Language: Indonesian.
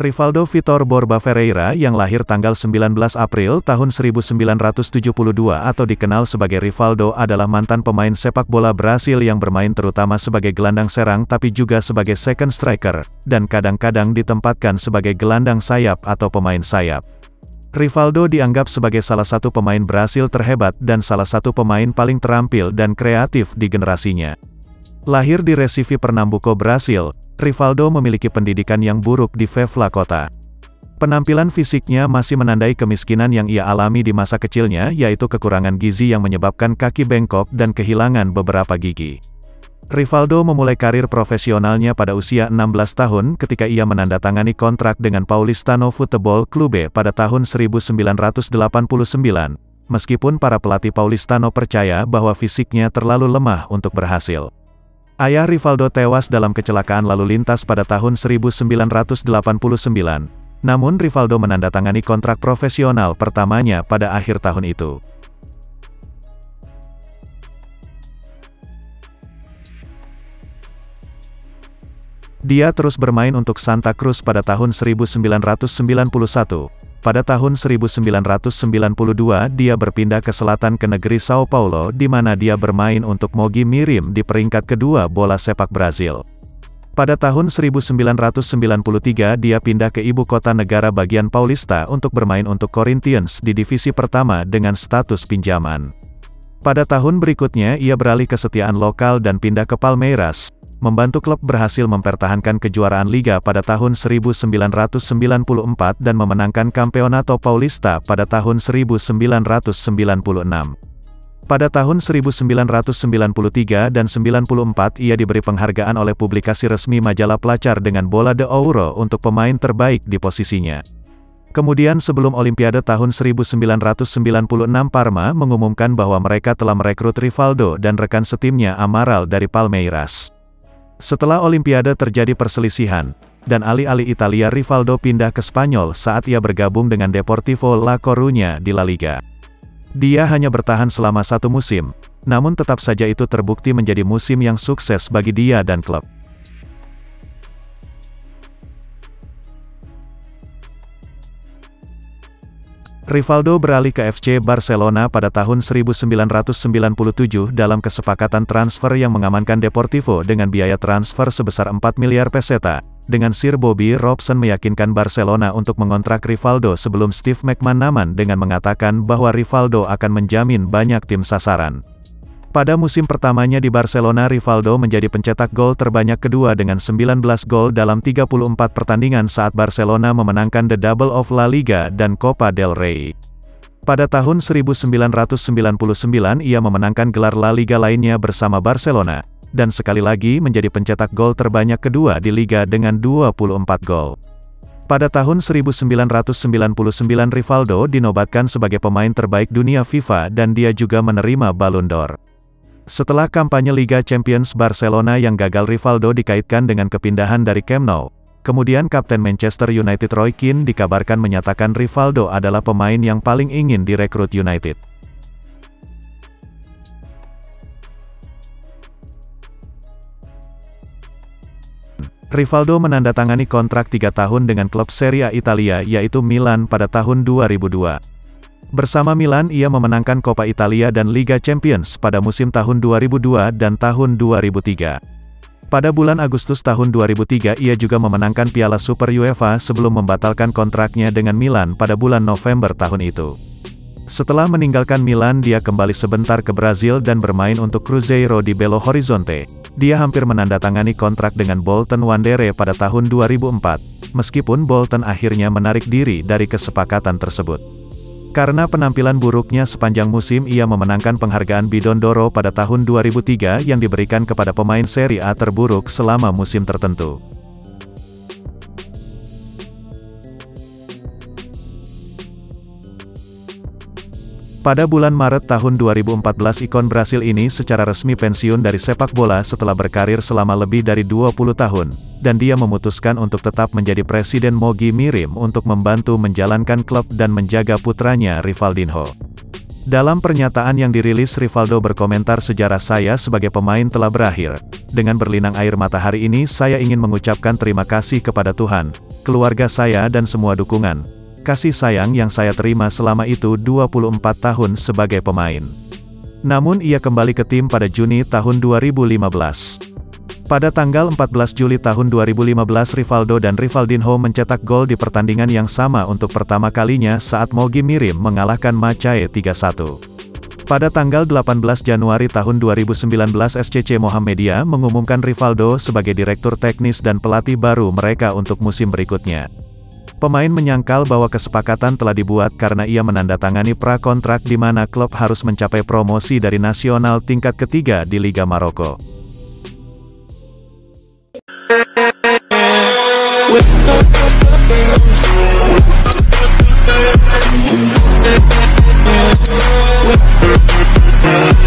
Rivaldo Vitor Borba Ferreira yang lahir tanggal 19 April tahun 1972 atau dikenal sebagai Rivaldo adalah mantan pemain sepak bola Brasil yang bermain terutama sebagai gelandang serang tapi juga sebagai second striker, dan kadang-kadang ditempatkan sebagai gelandang sayap atau pemain sayap. Rivaldo dianggap sebagai salah satu pemain Brasil terhebat dan salah satu pemain paling terampil dan kreatif di generasinya. Lahir di Recife, Pernambuco, Brasil, Rivaldo memiliki pendidikan yang buruk di Vevla kota. Penampilan fisiknya masih menandai kemiskinan yang ia alami di masa kecilnya, yaitu kekurangan gizi yang menyebabkan kaki bengkok dan kehilangan beberapa gigi. Rivaldo memulai karir profesionalnya pada usia 16 tahun ketika ia menandatangani kontrak dengan Paulistano Futebol Clube pada tahun 1989, meskipun para pelatih Paulistano percaya bahwa fisiknya terlalu lemah untuk berhasil. Ayah Rivaldo tewas dalam kecelakaan lalu lintas pada tahun 1989, namun Rivaldo menandatangani kontrak profesional pertamanya pada akhir tahun itu. Dia terus bermain untuk Santa Cruz pada tahun 1991. Pada tahun 1992 dia berpindah ke selatan ke negeri Sao Paulo di mana dia bermain untuk Mogi Mirim di peringkat kedua bola sepak Brasil. Pada tahun 1993 dia pindah ke ibu kota negara bagian Paulista untuk bermain untuk Corinthians di divisi pertama dengan status pinjaman. Pada tahun berikutnya ia beralih ke kesetiaan lokal dan pindah ke Palmeiras, membantu klub berhasil mempertahankan kejuaraan Liga pada tahun 1994 dan memenangkan Campeonato Paulista pada tahun 1996. Pada tahun 1993 dan 94 ia diberi penghargaan oleh publikasi resmi majalah Pelajar dengan bola de Ouro untuk pemain terbaik di posisinya. Kemudian sebelum Olimpiade tahun 1996 Parma mengumumkan bahwa mereka telah merekrut Rivaldo dan rekan setimnya Amaral dari Palmeiras. Setelah Olimpiade terjadi perselisihan, dan alih-alih Italia Rivaldo pindah ke Spanyol saat ia bergabung dengan Deportivo La Coruña di La Liga. Dia hanya bertahan selama satu musim, namun tetap saja itu terbukti menjadi musim yang sukses bagi dia dan klub. Rivaldo beralih ke FC Barcelona pada tahun 1997 dalam kesepakatan transfer yang mengamankan Deportivo dengan biaya transfer sebesar 4 miliar peseta, dengan Sir Bobby Robson meyakinkan Barcelona untuk mengontrak Rivaldo sebelum Steve McManaman dengan mengatakan bahwa Rivaldo akan menjamin banyak tim sasaran. Pada musim pertamanya di Barcelona Rivaldo menjadi pencetak gol terbanyak kedua dengan 19 gol dalam 34 pertandingan saat Barcelona memenangkan The Double of La Liga dan Copa del Rey. Pada tahun 1999 ia memenangkan gelar La Liga lainnya bersama Barcelona, dan sekali lagi menjadi pencetak gol terbanyak kedua di Liga dengan 24 gol. Pada tahun 1999 Rivaldo dinobatkan sebagai pemain terbaik dunia FIFA dan dia juga menerima Ballon d'Or. Setelah kampanye Liga Champions Barcelona yang gagal Rivaldo dikaitkan dengan kepindahan dari Camp Nou. Kemudian Kapten Manchester United Roy Keane dikabarkan menyatakan Rivaldo adalah pemain yang paling ingin direkrut United. Rivaldo menandatangani kontrak 3 tahun dengan klub Serie A Italia yaitu Milan pada tahun 2002. Bersama Milan ia memenangkan Coppa Italia dan Liga Champions pada musim tahun 2002 dan tahun 2003. Pada bulan Agustus tahun 2003 ia juga memenangkan Piala Super UEFA sebelum membatalkan kontraknya dengan Milan pada bulan November tahun itu. Setelah meninggalkan Milan dia kembali sebentar ke Brazil dan bermain untuk Cruzeiro di Belo Horizonte. Dia hampir menandatangani kontrak dengan Bolton Wanderers pada tahun 2004, meskipun Bolton akhirnya menarik diri dari kesepakatan tersebut. Karena penampilan buruknya sepanjang musim ia memenangkan penghargaan Bidon d'Oro pada tahun 2003 yang diberikan kepada pemain Serie A terburuk selama musim tertentu. Pada bulan Maret tahun 2014 ikon Brasil ini secara resmi pensiun dari sepak bola setelah berkarir selama lebih dari 20 tahun, dan dia memutuskan untuk tetap menjadi presiden Mogi Mirim untuk membantu menjalankan klub dan menjaga putranya Rivaldinho. Dalam pernyataan yang dirilis Rivaldo berkomentar sejarah saya sebagai pemain telah berakhir. Dengan berlinang air mata hari ini saya ingin mengucapkan terima kasih kepada Tuhan, keluarga saya dan semua dukungan, kasih sayang yang saya terima selama itu 24 tahun sebagai pemain. Namun ia kembali ke tim pada Juni tahun 2015. Pada tanggal 14 Juli tahun 2015 Rivaldo dan Rivaldinho mencetak gol di pertandingan yang sama untuk pertama kalinya saat Mogi Mirim mengalahkan Macae 3-1. Pada tanggal 18 Januari tahun 2019 SCC Mohamedia mengumumkan Rivaldo sebagai direktur teknis dan pelatih baru mereka untuk musim berikutnya. Pemain menyangkal bahwa kesepakatan telah dibuat karena ia menandatangani pra-kontrak di mana klub harus mencapai promosi dari nasional tingkat ketiga di Liga Maroko. With